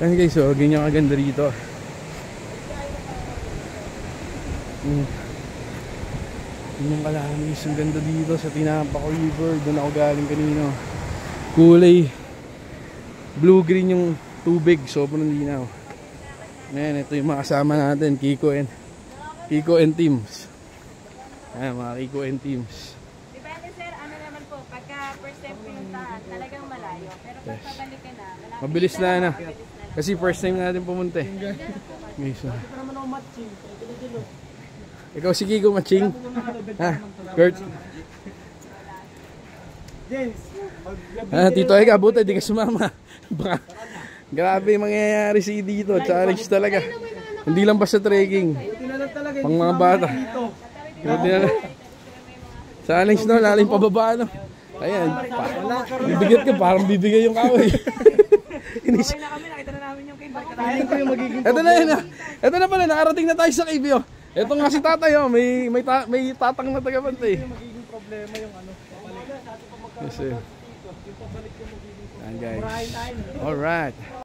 Ayan guys, so ganyan kaganda rito. Ganyan kalamis, ang ganda dito sa Tinapako River. Doon ako galing kanino. Kulay blue-green yung tubig, sobrang linaw. Ayan, ito yung mga kasama natin, Kiko and Teams. Ayan, mga Kiko and Teams. Depende sir, ano naman po, pagka first time pinuntahan, talagang malayo. Pero pag pabalik ka na, mabilis na. Kasi first time natin pumunta eh. Okay, so. Ikaw si Kiko Matching? Ha? Kurt? Tito Eka, buta, di ka sumama. Baka, grabe mangyayari si dito. Challenge talaga. Hindi lang basta trekking. Pang mga bata. Challenge no, lalim pababa no. Ayan. Bibigat ka, parang bibigay yung kahoy. okay na kami, nakita na namin yung cave. Ito na yun. Ito na pala, nakarating na tayo sa cave. Ito nga si tatay, may tatang na tagabantay. Magiging problema yung ano. Yes, sir. Ayan guys. Alright.